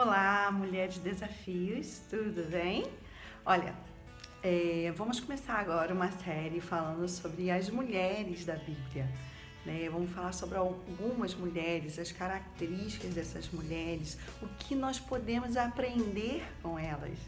Olá, mulher de desafios, tudo bem? Olha, vamos começar agora uma série falando sobre as mulheres da Bíblia, né? Vamos falar sobre algumas mulheres, as características dessas mulheres, o que nós podemos aprender com elas.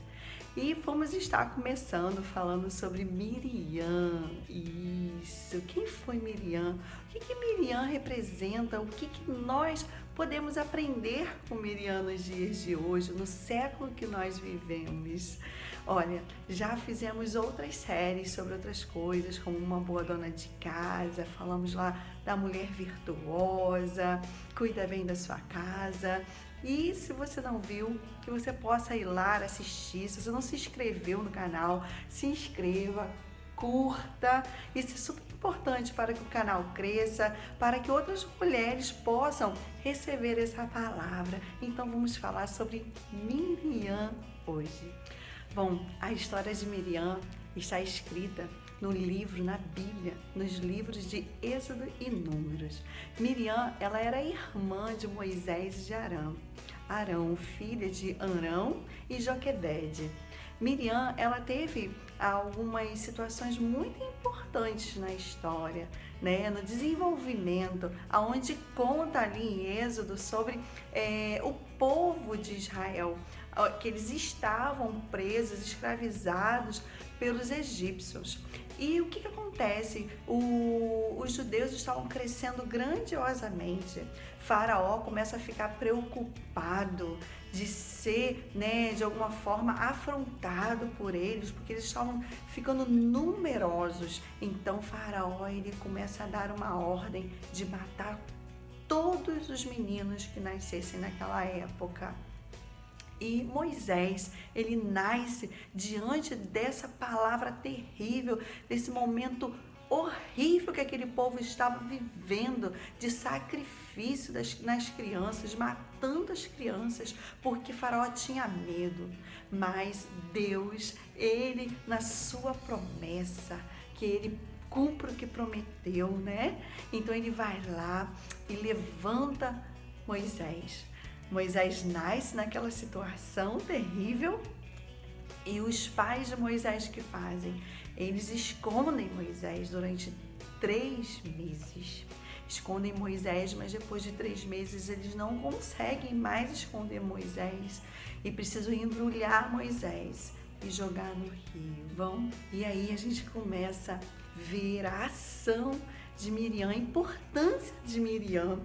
E vamos estar começando falando sobre Miriam. Isso, quem foi Miriam? O que Miriam representa? O que nós podemos aprender com Miriam nos dias de hoje, no século que nós vivemos? Olha, já fizemos outras séries sobre outras coisas, como uma boa dona de casa, falamos lá da mulher virtuosa, cuida bem da sua casa. E se você não viu, que você possa ir lá assistir. Se você não se inscreveu no canal, se inscreva, curta. Isso é super importante para que o canal cresça, para que outras mulheres possam receber essa palavra. Então vamos falar sobre Miriam hoje. Bom, a história de Miriam está escrita no livro, na Bíblia, nos livros de Êxodo e Números. Miriam, ela era irmã de Moisés e de Arão. Arão, filha de Arão e Joquebede. Miriam, ela teve algumas situações muito importantes na história, né? No desenvolvimento, aonde conta ali em Êxodo sobre o povo de Israel, que eles estavam presos, escravizados pelos egípcios. E o que acontece? Os judeus estavam crescendo grandiosamente. Faraó começa a ficar preocupado de ser, de alguma forma, afrontado por eles, porque eles estavam ficando numerosos. Então, Faraó, ele começa a dar uma ordem de matar todos os meninos que nascessem naquela época. E Moisés, ele nasce diante dessa palavra terrível, desse momento horrível que aquele povo estava vivendo, de sacrifício nas crianças, matando as crianças, porque Faraó tinha medo. Mas Deus, ele, na sua promessa, que ele cumpre o que prometeu, né? Então ele vai lá e levanta Moisés. Moisés nasce naquela situação terrível e os pais de Moisés que fazem? Eles escondem Moisés durante 3 meses. Escondem Moisés, mas depois de 3 meses eles não conseguem mais esconder Moisés e precisam embrulhar Moisés e jogar no rio. E aí a gente começa a ver a ação de Miriam, a importância de Miriam.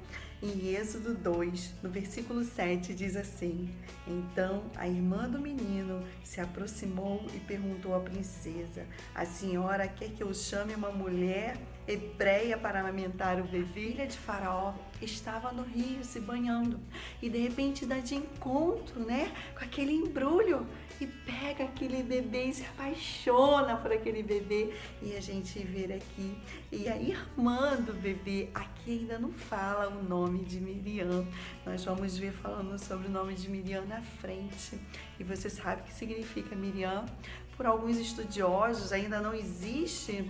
Em Êxodo 2, no versículo 7, diz assim: Então a irmã do menino se aproximou e perguntou à princesa: A senhora quer que eu chame uma mulher hebreia para amamentar o bebê? Filha de Faraó estava no rio se banhando e de repente dá de encontro, com aquele embrulho e pega aquele bebê e se apaixona por aquele bebê. E a gente vê aqui, e a irmã do bebê, aqui ainda não fala o nome de Miriam. Nós vamos ver falando sobre o nome de Miriam na frente. E você sabe o que significa Miriam? Por alguns estudiosos ainda não existe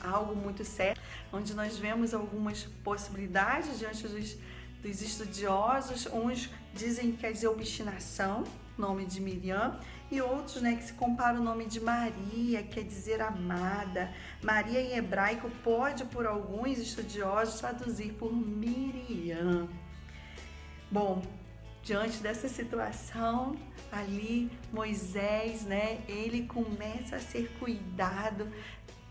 algo muito certo, onde nós vemos algumas possibilidades diante dos estudiosos. Uns dizem que quer dizer obstinação, nome de Miriam, e outros que se compara o nome de Maria, quer dizer amada. Maria em hebraico pode, por alguns estudiosos, traduzir por Miriam. Bom, diante dessa situação, ali Moisés, ele começa a ser cuidado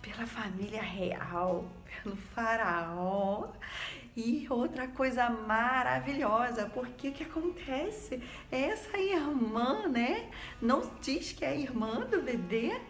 pela família real, pelo faraó. E outra coisa maravilhosa, porque o que acontece? Essa irmã, não diz que é irmã do bebê,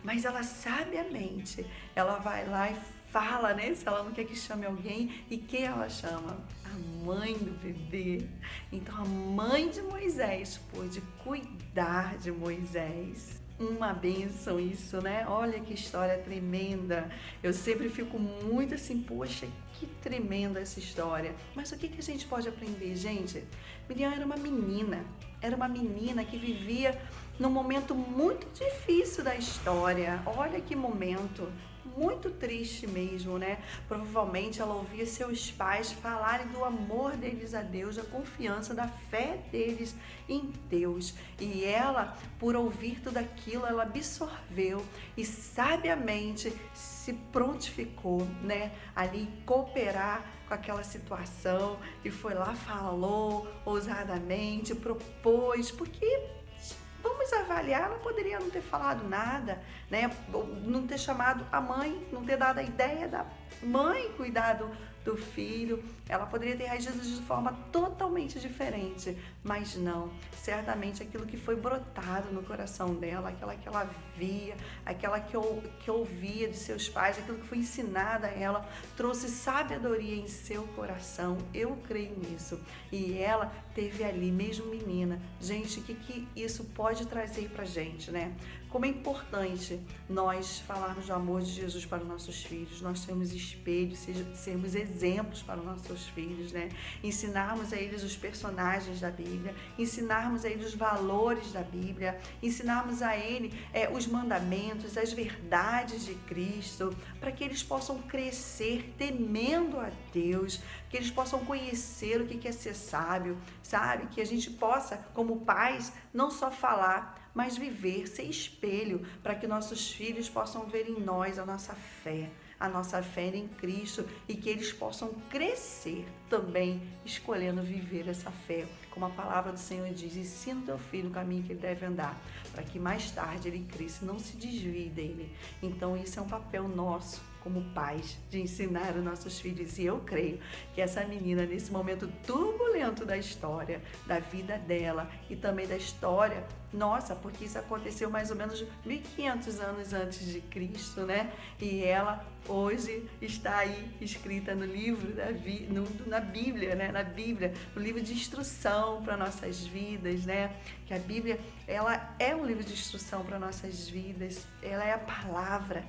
mas ela sabiamente, ela vai lá e fala, se ela não quer que chame alguém, e quem ela chama? A mãe do bebê. Então a mãe de Moisés pôde cuidar de Moisés. Uma bênção isso, Olha que história tremenda. Eu sempre fico muito assim, poxa, que tremenda essa história. Mas o que a gente pode aprender, gente? Miriam era uma menina que vivia num momento muito difícil da história. Olha que momento muito triste mesmo, né? Provavelmente ela ouvia seus pais falarem do amor deles a Deus, da confiança, da fé deles em Deus. E ela, por ouvir tudo aquilo, ela absorveu e sabiamente se prontificou, né? Ali cooperar com aquela situação e foi lá, falou ousadamente, propôs, porque vamos avaliar, ela poderia não ter falado nada, né? Não ter chamado a mãe, não ter dado a ideia da mãe cuidar do filho. Ela poderia ter reagido de forma totalmente diferente, mas não. Certamente aquilo que foi brotado no coração dela, aquela que ela via, aquela que ouvia de seus pais, aquilo que foi ensinado a ela, trouxe sabedoria em seu coração. Eu creio nisso. E ela teve ali, mesmo menina. Gente, o que isso pode trazer pra gente, né? Como é importante nós falarmos do amor de Jesus para os nossos filhos, nós sermos espelhos, sermos exemplos para os nossos filhos, né? Ensinarmos a eles os personagens da Bíblia, ensinarmos a eles os valores da Bíblia, ensinarmos a eles os mandamentos, as verdades de Cristo, para que eles possam crescer temendo a Deus, que eles possam conhecer o que é ser sábio, sabe? Que a gente possa, como pais, não só falar, mas viver, ser espelho, para que nossos filhos possam ver em nós a nossa fé em Cristo, e que eles possam crescer também escolhendo viver essa fé. Como a palavra do Senhor diz, ensina o teu filho o caminho que ele deve andar, para que mais tarde ele cresça e não se desvie dele. Então isso é um papel nosso como pais, de ensinar os nossos filhos. E eu creio que essa menina, nesse momento turbulento da história, da vida dela e também da história nossa, porque isso aconteceu mais ou menos 1500 anos antes de Cristo, né? E ela hoje está aí escrita no livro na Bíblia, né? Na Bíblia, no livro de instrução para nossas vidas, né? Que a Bíblia, ela é um livro de instrução para nossas vidas. Ela é a palavra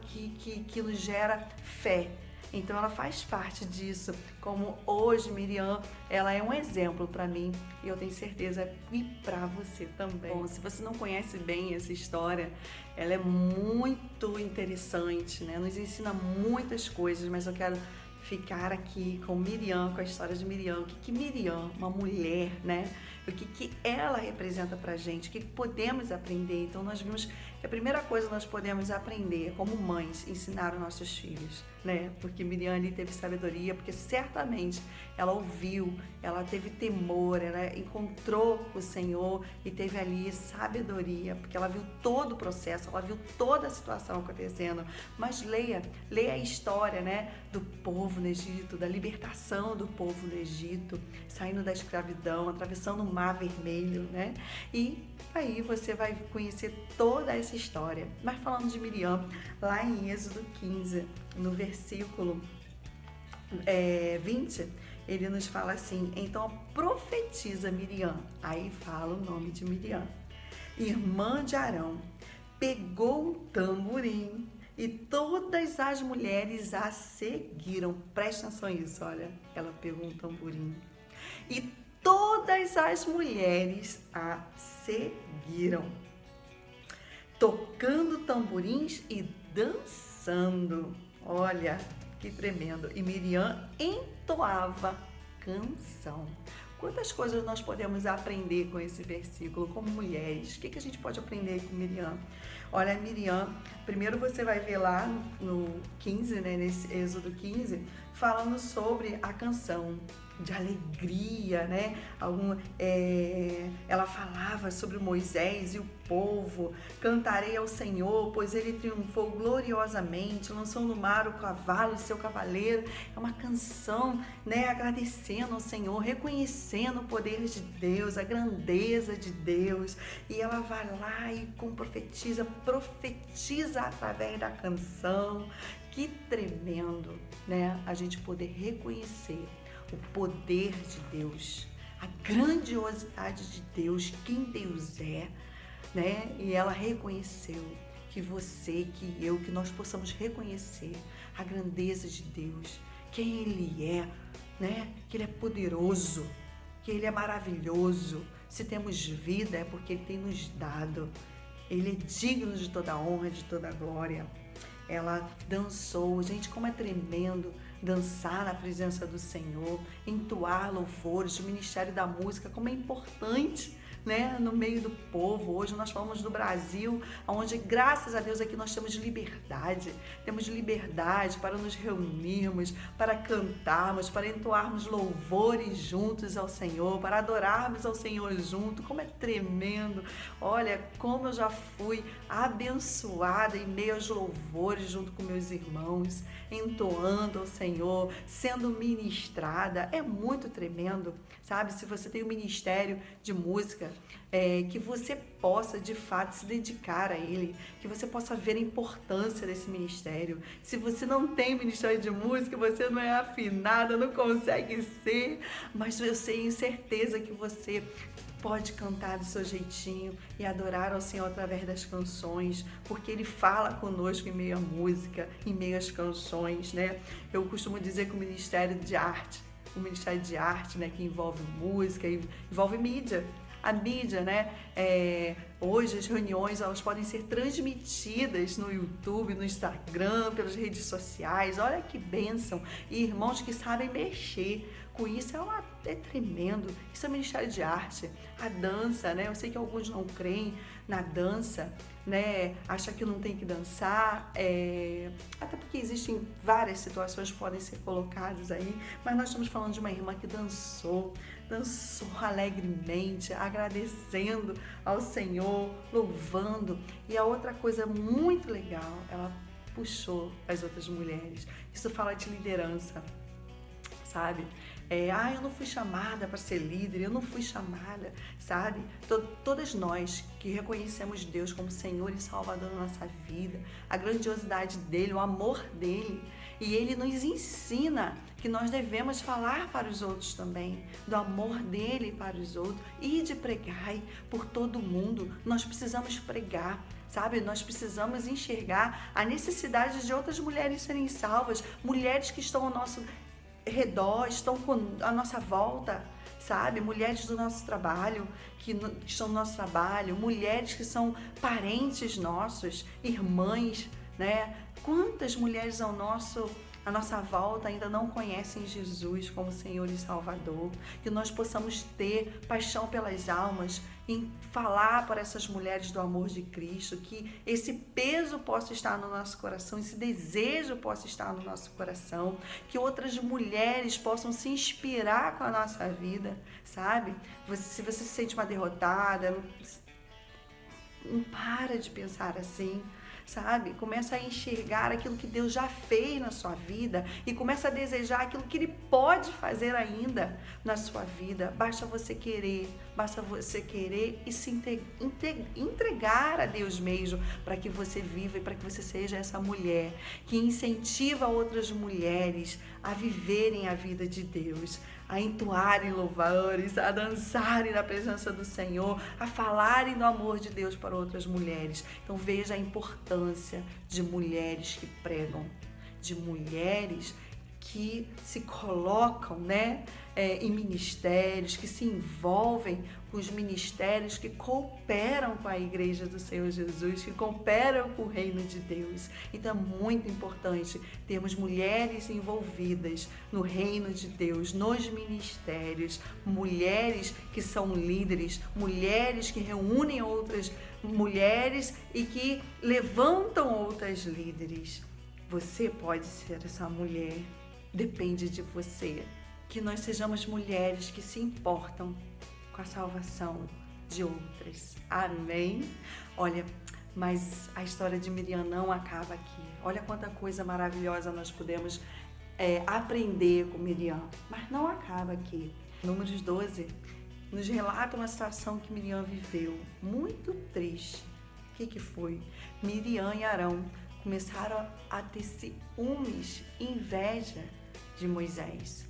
que nos gera fé. Então ela faz parte disso, como hoje Miriam, ela é um exemplo para mim e eu tenho certeza e para você também. Bom, se você não conhece bem essa história, ela é muito interessante, né? Nos ensina muitas coisas, mas eu quero ficar aqui com Miriam, com a história de Miriam. O que Miriam, uma mulher, né? O que ela representa pra gente, o que podemos aprender. Então nós vimos que a primeira coisa que nós podemos aprender como mães, ensinar os nossos filhos, né? Porque Miriam ali teve sabedoria, porque certamente ela ouviu, ela teve temor, ela encontrou o Senhor e teve ali sabedoria, porque ela viu todo o processo, ela viu toda a situação acontecendo. Mas leia a história, né? Do povo no Egito, da libertação do povo no Egito, saindo da escravidão, atravessando o Mar Vermelho, né? E aí você vai conhecer toda essa história. Mas falando de Miriam, lá em Êxodo 15, no versículo 20, ele nos fala assim: então profetiza Miriam, aí fala o nome de Miriam, irmã de Arão, pegou um tamborim e todas as mulheres a seguiram. Presta atenção nisso, olha, ela pegou um tamborim e todas as mulheres a seguiram, tocando tamborins e dançando. Olha, que tremendo. E Miriam entoava canção. Quantas coisas nós podemos aprender com esse versículo como mulheres? O que a gente pode aprender com Miriam? Olha, Miriam, primeiro você vai ver lá no 15, né, nesse Êxodo 15, falando sobre a canção de alegria, né? Ela falava sobre Moisés e o povo. Cantarei ao Senhor, pois ele triunfou gloriosamente, lançou no mar o cavalo e seu cavaleiro. É uma canção, né? Agradecendo ao Senhor, reconhecendo o poder de Deus, a grandeza de Deus. E ela vai lá e profetiza através da canção. Que tremendo, né? A gente poder reconhecer o poder de Deus, a grandiosidade de Deus, quem Deus é, né? E ela reconheceu que você, que eu, que nós possamos reconhecer a grandeza de Deus, quem Ele é, né? Que Ele é poderoso, que Ele é maravilhoso. Se temos vida é porque Ele tem nos dado. Ele é digno de toda a honra, de toda a glória. ela dançou. Gente, como é tremendo dançar na presença do Senhor, entoar louvores, o ministério da música, como é importante, né, no meio do povo. Hoje nós falamos do Brasil, onde, graças a Deus, aqui nós temos liberdade para nos reunirmos, para cantarmos, para entoarmos louvores juntos ao Senhor, para adorarmos ao Senhor junto. Como é tremendo! Olha, como eu já fui abençoada em meio aos louvores junto com meus irmãos, entoando ao Senhor, sendo ministrada. É muito tremendo, sabe? Se você tem um ministério de música, que você possa de fato se dedicar a ele, que você possa ver a importância desse ministério. Se você não tem ministério de música, você não é afinada, não consegue ser, mas eu tenho certeza que você pode cantar do seu jeitinho e adorar ao Senhor através das canções, porque Ele fala conosco em meio à música, em meio às canções, né? Eu costumo dizer que o Ministério de Arte, né, que envolve música, envolve mídia. A mídia, né? Hoje as reuniões elas podem ser transmitidas no YouTube, no Instagram, pelas redes sociais. Olha que bênção! E irmãos que sabem mexer com isso é tremendo. Isso é ministério de arte. A dança, né? Eu sei que alguns não creem na dança, né? Acham que não tem que dançar, até porque existem várias situações que podem ser colocadas aí, mas nós estamos falando de uma irmã que dançou alegremente, agradecendo ao Senhor, louvando. E a outra coisa muito legal, ela puxou as outras mulheres. Isso fala de liderança, sabe? Eu não fui chamada para ser líder, eu não fui chamada, sabe? Todas nós que reconhecemos Deus como Senhor e Salvador da nossa vida, a grandiosidade dEle, o amor dEle, e Ele nos ensina que nós devemos falar para os outros também, do amor dEle para os outros, e de pregar por todo mundo. Nós precisamos pregar, sabe? Nós precisamos enxergar a necessidade de outras mulheres serem salvas, mulheres que estão ao nosso redor, estão à nossa volta, sabe? Mulheres do nosso trabalho, que estão no nosso trabalho, mulheres que são parentes nossos, irmãs, né? Quantas mulheres à nossa volta ainda não conhecem Jesus como Senhor e Salvador? Que nós possamos ter paixão pelas almas, em falar para essas mulheres do amor de Cristo, que esse peso possa estar no nosso coração, esse desejo possa estar no nosso coração, que outras mulheres possam se inspirar com a nossa vida, sabe? Se você se sente uma derrotada, não para de pensar assim, sabe? Começa a enxergar aquilo que Deus já fez na sua vida e começa a desejar aquilo que Ele pode fazer ainda na sua vida. Basta você querer e se entregar a Deus mesmo, para que você viva e para que você seja essa mulher que incentiva outras mulheres a viverem a vida de Deus, a entoarem louvores, a dançarem na presença do Senhor, a falarem do amor de Deus para outras mulheres. Então veja a importância de mulheres que pregam, de mulheres que se colocam, né, em ministérios, que se envolvem com os ministérios, que cooperam com a Igreja do Senhor Jesus, que cooperam com o Reino de Deus. Então é muito importante termos mulheres envolvidas no Reino de Deus, nos ministérios, mulheres que são líderes, mulheres que reúnem outras mulheres e que levantam outras líderes. Você pode ser essa mulher. Depende de você, que nós sejamos mulheres que se importam com a salvação de outras. Amém? Olha, mas a história de Miriam não acaba aqui. Olha quanta coisa maravilhosa nós podemos aprender com Miriam, mas não acaba aqui. Números 12 nos relata uma situação que Miriam viveu, muito triste. O que foi? Miriam e Arão começaram a ter ciúmes, inveja de Moisés.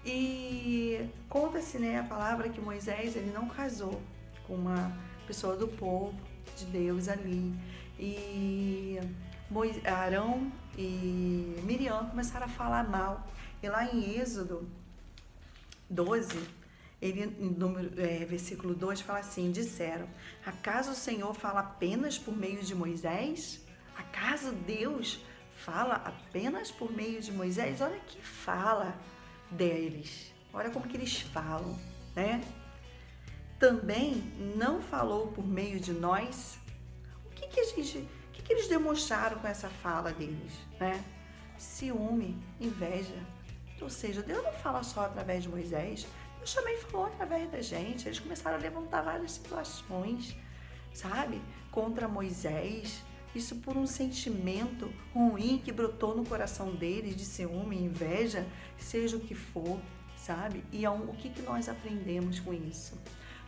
E conta-se, né, a palavra que Moisés ele não casou com uma pessoa do povo de Deus ali. E Arão e Miriam começaram a falar mal. E lá em Êxodo 12, versículo 2 fala assim: disseram, acaso o Senhor fala apenas por meio de Moisés? Acaso Deus fala apenas por meio de Moisés? Olha que fala deles. Olha como que eles falam, né? Também não falou por meio de nós? O que eles demonstraram com essa fala deles, né? Ciúme, inveja. Ou seja, Deus não fala só através de Moisés, Deus também falou através da gente. Eles começaram a levantar várias situações, sabe? Contra Moisés. Isso por um sentimento ruim que brotou no coração deles, de ciúme, inveja, seja o que for, sabe? E o que nós aprendemos com isso?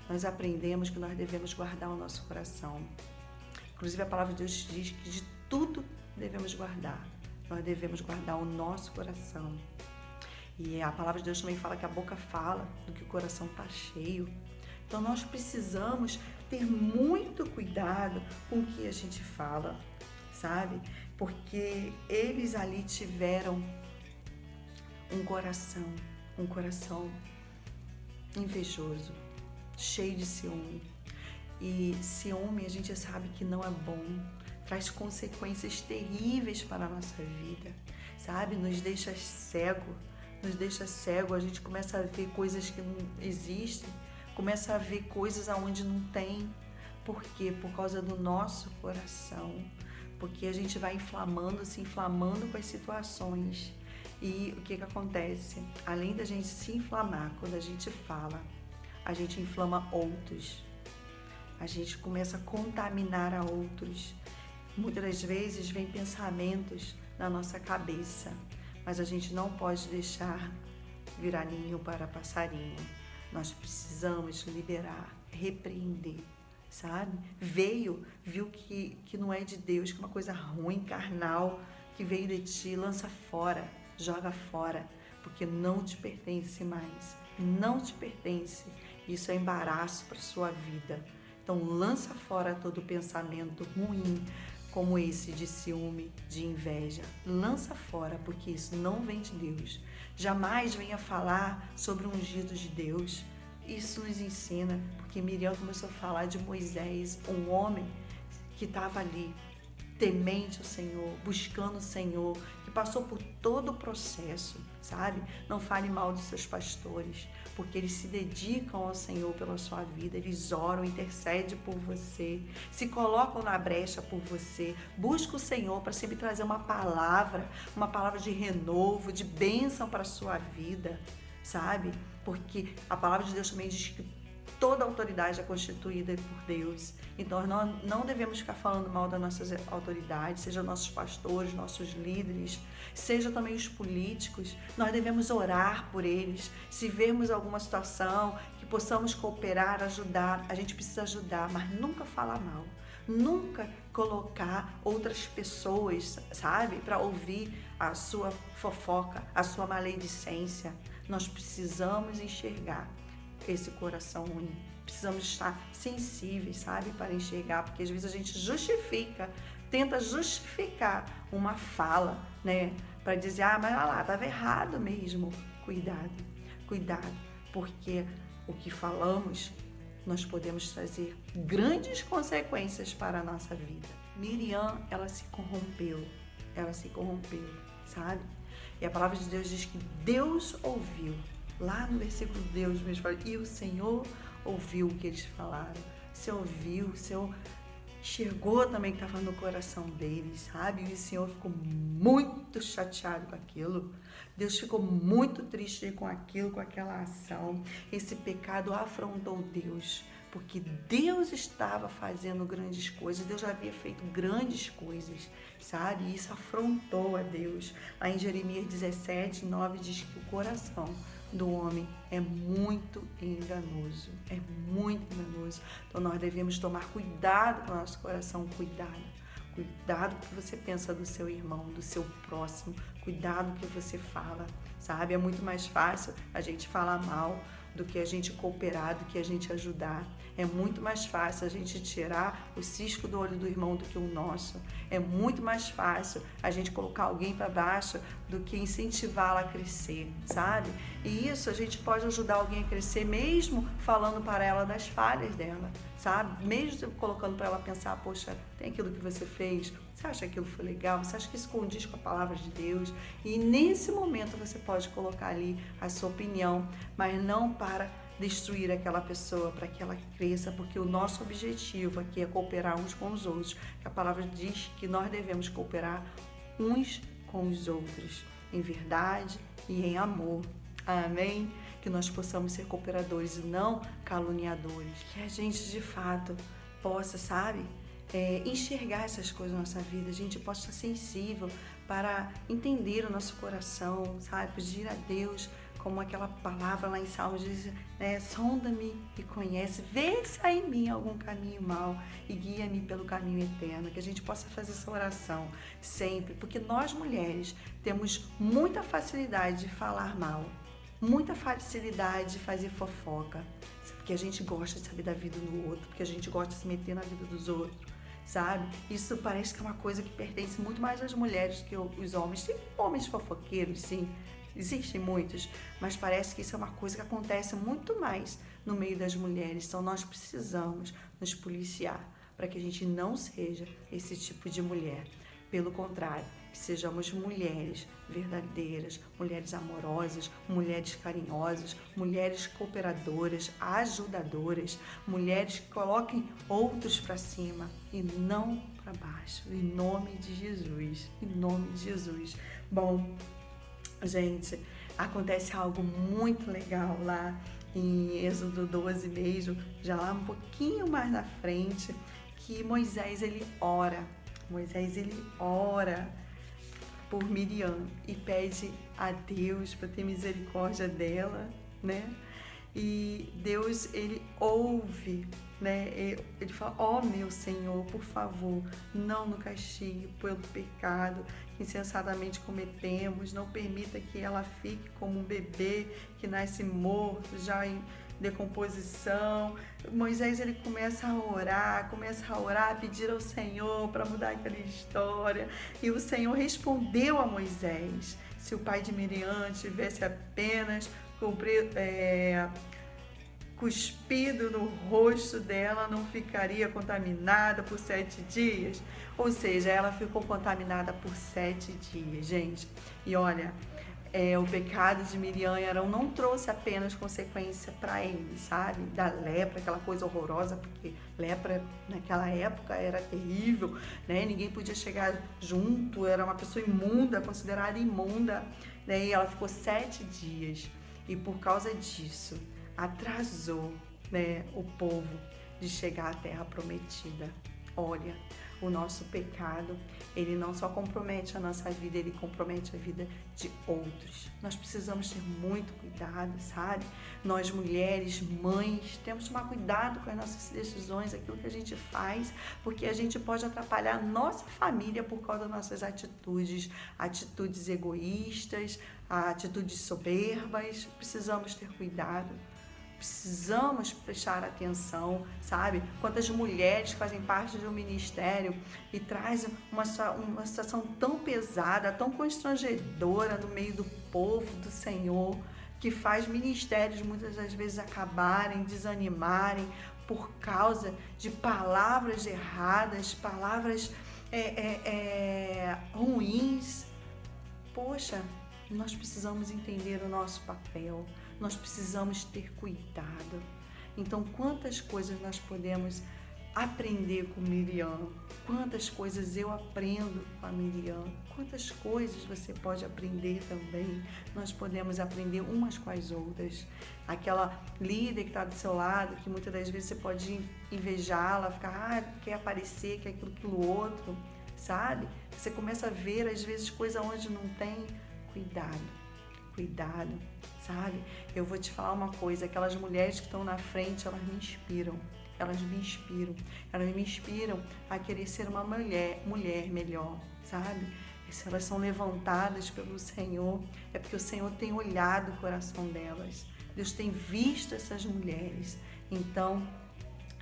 Nós aprendemos que nós devemos guardar o nosso coração. Inclusive a palavra de Deus diz que de tudo devemos guardar. Nós devemos guardar o nosso coração. E a palavra de Deus também fala que a boca fala do que o coração está cheio. Então nós precisamos ter muito cuidado com o que a gente fala, sabe? Porque eles ali tiveram um coração invejoso, cheio de ciúme. E ciúme a gente sabe que não é bom, traz consequências terríveis para a nossa vida, sabe? Nos deixa cego, a gente começa a ver coisas que não existem, começa a ver coisas aonde não tem. Por quê? Por causa do nosso coração, porque a gente vai se inflamando com as situações. E o que acontece? Além da gente se inflamar, quando a gente fala, a gente inflama outros. A gente começa a contaminar a outros. Muitas das vezes vem pensamentos na nossa cabeça, mas a gente não pode deixar virar ninho para passarinho. Nós precisamos liberar, repreender, sabe? Viu que não é de Deus, que é uma coisa ruim, carnal, que veio de ti, lança fora, joga fora, porque não te pertence mais, não te pertence. Isso é embaraço para a sua vida. Então lança fora todo pensamento ruim, como esse de ciúme, de inveja. Lança fora, porque isso não vem de Deus. Jamais venha falar sobre o ungido de Deus. Isso nos ensina, porque Miriam começou a falar de Moisés, um homem que estava ali, temente ao Senhor, buscando o Senhor, que passou por todo o processo, sabe? Não fale mal dos seus pastores, porque eles se dedicam ao Senhor pela sua vida, eles oram, intercedem por você, se colocam na brecha por você, busca o Senhor para sempre trazer uma palavra de renovo, de bênção para a sua vida, sabe? Porque a palavra de Deus também diz que toda autoridade é constituída por Deus. Então, nós não devemos ficar falando mal das nossas autoridades, seja nossos pastores, nossos líderes, seja também os políticos. Nós devemos orar por eles. Se vermos alguma situação que possamos cooperar, ajudar, a gente precisa ajudar, mas nunca falar mal. Nunca colocar outras pessoas, sabe, para ouvir a sua fofoca, a sua maledicência. Nós precisamos enxergar esse coração ruim. Precisamos estar sensíveis, sabe, para enxergar, porque às vezes a gente tenta justificar uma fala, né, para dizer, mas olha lá, estava errado mesmo. Cuidado, porque o que falamos, nós podemos trazer grandes consequências para a nossa vida. Miriam, ela se corrompeu, sabe? E a palavra de Deus diz que Deus ouviu. Lá no versículo Deus mesmo fala, e o Senhor ouviu o que eles falaram. O Senhor ouviu, o Senhor enxergou também que estava no coração deles, sabe? E o Senhor ficou muito chateado com aquilo. Deus ficou muito triste com aquilo, com aquela ação. Esse pecado afrontou Deus, porque Deus estava fazendo grandes coisas, Deus já havia feito grandes coisas, sabe? E isso afrontou a Deus. Lá em Jeremias 17:9 diz que o coração do homem é muito enganoso, Então nós devemos tomar cuidado com o nosso coração, cuidado com o que você pensa do seu irmão, do seu próximo, cuidado com o que você fala, sabe? É muito mais fácil a gente falar mal do que a gente cooperar, do que a gente ajudar. É muito mais fácil a gente tirar o cisco do olho do irmão do que o nosso. É muito mais fácil a gente colocar alguém para baixo do que incentivá-la a crescer, sabe? E isso a gente pode ajudar alguém a crescer mesmo falando para ela das falhas dela, sabe? Mesmo colocando para ela pensar, poxa, tem aquilo que você fez, você acha que aquilo foi legal? Você acha que isso condiz com a palavra de Deus? E nesse momento você pode colocar ali a sua opinião, mas não para destruir aquela pessoa, para que ela cresça, porque o nosso objetivo aqui é cooperar uns com os outros. A palavra diz que nós devemos cooperar uns com os outros, em verdade e em amor. Amém? Que nós possamos ser cooperadores e não caluniadores. Que a gente, de fato, possa, sabe, enxergar essas coisas na nossa vida. A gente possa estar sensível para entender o nosso coração, sabe? Pedir a Deus, como aquela palavra lá em Salmos diz, né? Sonda-me e conhece, vê se há em mim algum caminho mau e guia-me pelo caminho eterno. Que a gente possa fazer essa oração sempre, porque nós mulheres temos muita facilidade de falar mal, muita facilidade de fazer fofoca, porque a gente gosta de saber da vida do outro, porque a gente gosta de se meter na vida dos outros, sabe? Isso parece que é uma coisa que pertence muito mais às mulheres que os homens. Tem homens fofoqueiros, sim, existem muitos, mas parece que isso é uma coisa que acontece muito mais no meio das mulheres. Então nós precisamos nos policiar para que a gente não seja esse tipo de mulher. Pelo contrário, que sejamos mulheres verdadeiras, mulheres amorosas, mulheres carinhosas, mulheres cooperadoras, ajudadoras, mulheres que coloquem outros para cima e não para baixo. Em nome de Jesus, em nome de Jesus. Bom, gente, acontece algo muito legal lá em Êxodo 12 mesmo, já lá um pouquinho mais na frente, que Moisés ele ora por Miriam e pede a Deus para ter misericórdia dela, né? E Deus, ele ouve, né? Ele fala, ó meu Senhor, por favor, não nos castigue pelo pecado que insensatamente cometemos, não permita que ela fique como um bebê que nasce morto, já em decomposição. Moisés ele começa a orar, a pedir ao Senhor para mudar aquela história, e o Senhor respondeu a Moisés: se o pai de Miriam tivesse apenas cuspido no rosto dela, não ficaria contaminada por 7 dias. Ou seja, ela ficou contaminada por 7 dias, gente. E olha, o pecado de Miriam e Arão não trouxe apenas consequência para eles, sabe? Da lepra, aquela coisa horrorosa, porque lepra naquela época era terrível, né? Ninguém podia chegar junto, era uma pessoa imunda, considerada imunda, né? E ela ficou 7 dias. E por causa disso, atrasou, né, o povo de chegar à terra prometida. Olha, o nosso pecado, ele não só compromete a nossa vida, ele compromete a vida de outros. Nós precisamos ter muito cuidado, sabe? Nós mulheres, mães, temos que tomar cuidado com as nossas decisões, aquilo que a gente faz, porque a gente pode atrapalhar a nossa família por causa das nossas atitudes egoístas, atitudes soberbas. Precisamos ter cuidado. Precisamos prestar atenção, sabe? Quantas mulheres fazem parte de um ministério e trazem uma situação tão pesada, tão constrangedora no meio do povo do Senhor, que faz ministérios muitas das vezes acabarem, desanimarem por causa de palavras erradas, palavras ruins. Poxa, nós precisamos entender o nosso papel. Nós precisamos ter cuidado. Então, quantas coisas nós podemos aprender com Miriam? Quantas coisas eu aprendo com a Miriam? Quantas coisas você pode aprender também? Nós podemos aprender umas com as outras. Aquela líder que está do seu lado, que muitas das vezes você pode invejá-la, ficar, quer aparecer, quer aquilo outro, sabe? Você começa a ver, às vezes, coisa onde não tem. Cuidado, sabe? Eu vou te falar uma coisa, aquelas mulheres que estão na frente, elas me inspiram a querer ser uma mulher melhor, sabe? E se elas são levantadas pelo Senhor, é porque o Senhor tem olhado o coração delas. Deus tem visto essas mulheres. Então,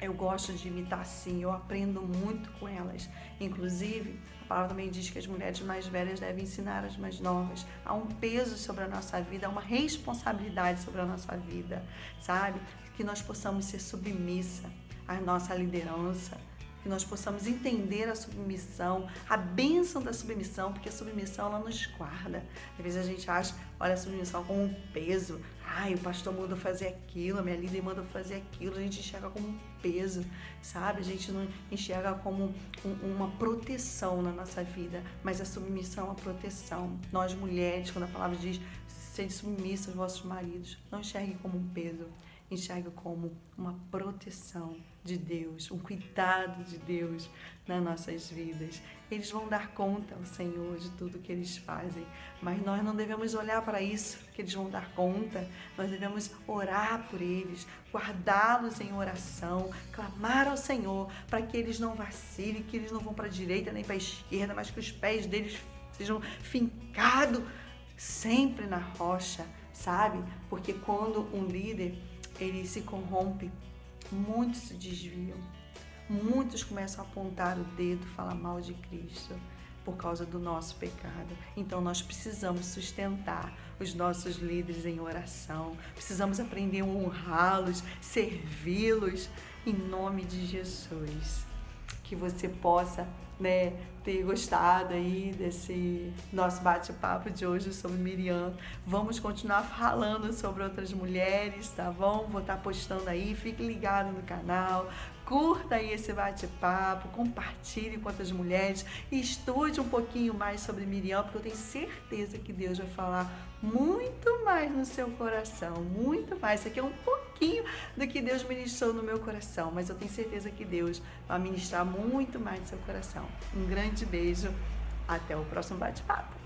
Eu gosto de imitar sim, eu aprendo muito com elas. Inclusive, a palavra também diz que as mulheres mais velhas devem ensinar as mais novas. Há um peso sobre a nossa vida, há uma responsabilidade sobre a nossa vida, sabe? Que nós possamos ser submissa à nossa liderança, que nós possamos entender a submissão, a bênção da submissão, porque a submissão ela nos guarda. Às vezes a gente acha, olha a submissão como um peso. Ai, o pastor mandou fazer aquilo, a minha líder mandou fazer aquilo. A gente enxerga como um peso, sabe? A gente não enxerga como uma proteção na nossa vida, mas a submissão é uma proteção. Nós mulheres, quando a palavra diz, sede submissa aos vossos maridos, não enxergue como um peso, enxergue como uma proteção de Deus, um cuidado de Deus nas nossas vidas. Eles vão dar conta ao Senhor de tudo que eles fazem, mas nós não devemos olhar para isso, que eles vão dar conta. Nós devemos orar por eles, guardá-los em oração, clamar ao Senhor para que eles não vacilem, que eles não vão para a direita nem para a esquerda, mas que os pés deles sejam fincados sempre na rocha, sabe? Porque quando um líder ele se corrompe, muitos se desviam, muitos começam a apontar o dedo, falar mal de Cristo por causa do nosso pecado. Então nós precisamos sustentar os nossos líderes em oração, precisamos aprender a honrá-los, servi-los em nome de Jesus. Que você possa, ter gostado aí desse nosso bate-papo de hoje sobre Miriam. Vamos continuar falando sobre outras mulheres, tá bom? Vou estar postando aí, fique ligado no canal, curta aí esse bate-papo, compartilhe com outras mulheres e estude um pouquinho mais sobre Miriam, porque eu tenho certeza que Deus vai falar muito mais no seu coração, muito mais. Isso aqui é um pouquinho do que Deus ministrou no meu coração, mas eu tenho certeza que Deus vai ministrar muito mais no seu coração. Um grande beijo, até o próximo bate-papo.